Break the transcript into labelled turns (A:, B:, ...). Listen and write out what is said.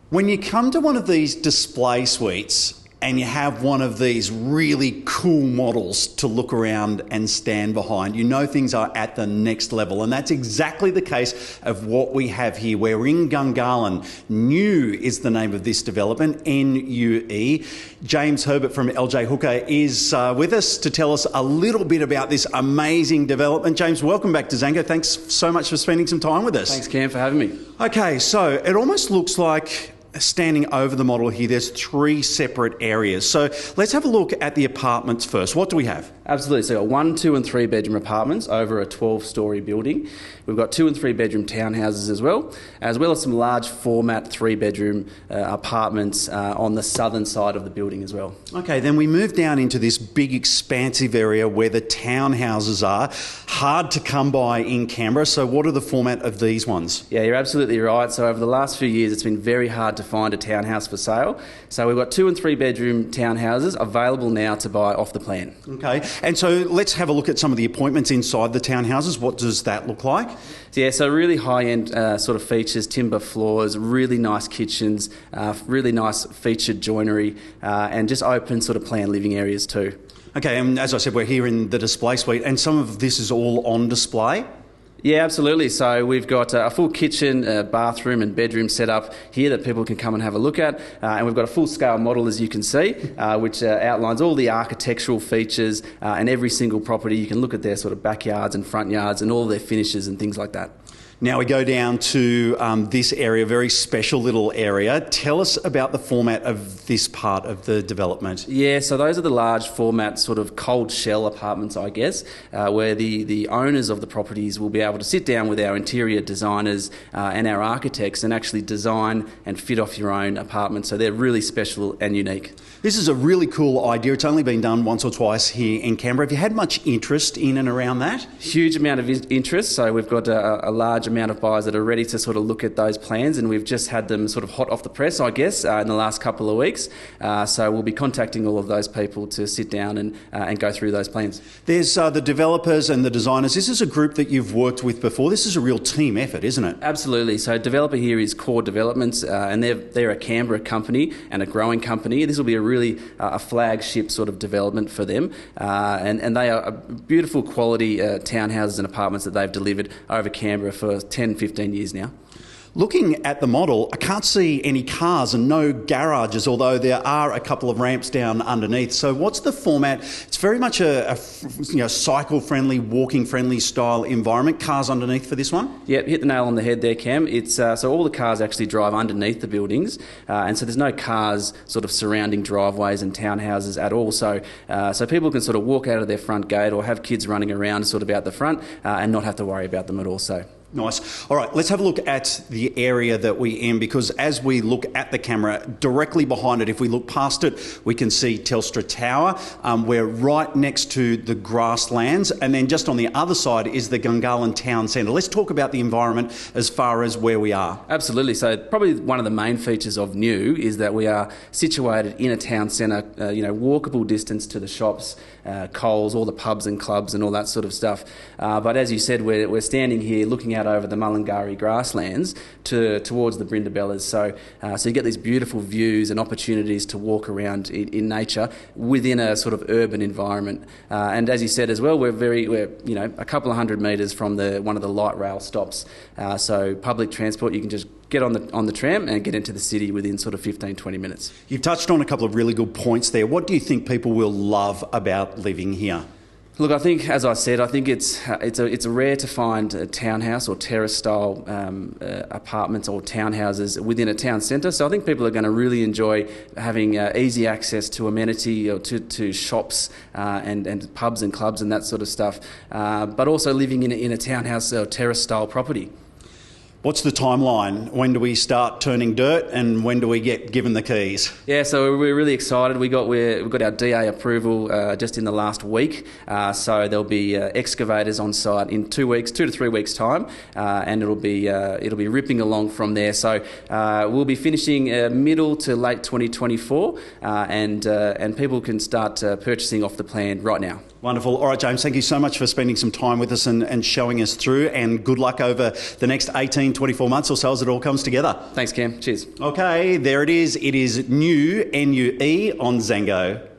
A: When you come to one of these display suites and you have one of these really cool models to look around and stand behind, you know things are at the next level. And that's exactly the case of what we have here. We're in Gungahlin. New is the name of this development, NUE. James Herbert from LJ Hooker is with us to tell us a little bit about this amazing development. James, welcome back to Zango. Thanks so much for spending some time with us.
B: Thanks, Cam, for having me.
A: Okay, so it almost looks like standing over the model here, there's three separate areas. So let's have a look at the apartments first. What do we have?
B: Absolutely. So we've got 1, 2 and 3 bedroom apartments over a 12-storey building. We've got 2 and 3 bedroom townhouses as well as some large format 3-bedroom apartments on the southern side of the building as well.
A: Okay, then we move down into this big expansive area where the townhouses are. Hard to come by in Canberra. So what are the format of these ones?
B: Yeah, you're absolutely right. So over the last few years, it's been very hard to find a townhouse for sale. So we've got 2 and 3 bedroom townhouses available now to buy off the plan.
A: Okay, and so let's have a look at some of the appointments inside the townhouses. What does that look like?
B: Yeah, so really high-end sort of features, timber floors, really nice kitchens, really nice featured joinery, and just open sort of planned living areas too.
A: Okay, and as I said, we're here in the display suite, and some of this is all on display?
B: Yeah, absolutely. So we've got a full kitchen, bathroom and bedroom set up here that people can come and have a look at. And we've got a full-scale model, as you can see, which outlines all the architectural features and every single property. You can look at their sort of backyards and front yards and all their finishes and things like that.
A: Now we go down to this area, very special little area. Tell us about the format of this part of the development.
B: Yeah, so those are the large format sort of cold shell apartments, I guess, where the owners of the properties will be able to sit down with our interior designers and our architects and actually design and fit off your own apartment. So they're really special and unique. This
A: is a really cool idea. It's only been done once or twice here in Canberra. Have you had much interest in and around that?
B: Huge amount of interest. So we've got a large amount of buyers that are ready to sort of look at those plans, and we've just had them sort of hot off the press, I guess, in the last couple of weeks. So we'll be contacting all of those people to sit down and go through those plans.
A: There's the developers and the designers. This is a group that you've worked with before. This is a real team effort, isn't it?
B: Absolutely. So developer here is Core Developments, and they're a Canberra company and a growing company. This will be a really a flagship sort of development for them, and they are beautiful quality townhouses and apartments that they've delivered over Canberra for 10, 15 years now.
A: Looking at the model, I can't see any cars and no garages, although there are a couple of ramps down underneath. So what's the format? It's very much a cycle-friendly, walking-friendly style environment. Cars underneath for this one?
B: Yeah, hit the nail on the head there, Cam. It's so all the cars actually drive underneath the buildings, and so there's no cars sort of surrounding driveways and townhouses at all. So people can sort of walk out of their front gate or have kids running around sort of out the front and not have to worry about them at all. So.
A: Nice. All right, let's have a look at the area that we're in, because as we look at the camera, directly behind it, if we look past it, we can see Telstra Tower. We're right next to the grasslands, and then just on the other side is the Gungahlin Town Centre. Let's talk about the environment as far as where we are.
B: Absolutely. So probably one of the main features of New is that we are situated in a town centre, walkable distance to the shops, Coles, all the pubs and clubs and all that sort of stuff. But as you said, we're standing here looking out over the Mulungari grasslands towards the Brindabellas. So you get these beautiful views and opportunities to walk around in nature within a sort of urban environment. And as you said as well, we're a couple of 100 metres from one of the light rail stops. So public transport, you can just get on the tram and get into the city within sort of 15, 20 minutes.
A: You've touched on a couple of really good points there. What do you think people will love about living here?
B: Look, I think, as I said, it's rare to find a townhouse or terrace-style apartments or townhouses within a town centre. So I think people are going to really enjoy having easy access to amenity or to shops and pubs and clubs and that sort of stuff, but also living in a townhouse or terrace-style property.
A: What's the timeline? When do we start turning dirt, and when do we get given the keys?
B: Yeah, so we're really excited. We've got our DA approval just in the last week. So there'll be excavators on site in 2 to 3 weeks time, and it'll be ripping along from there. So we'll be finishing middle to late 2024, and people can start purchasing off the plan right now.
A: Wonderful. All right, James, thank you so much for spending some time with us and showing us through, and good luck over the next 18 24 months or so as it all comes together.
B: Thanks, Cam. Cheers.
A: Okay, there it is. It is Nue, N-U-E, on Zango.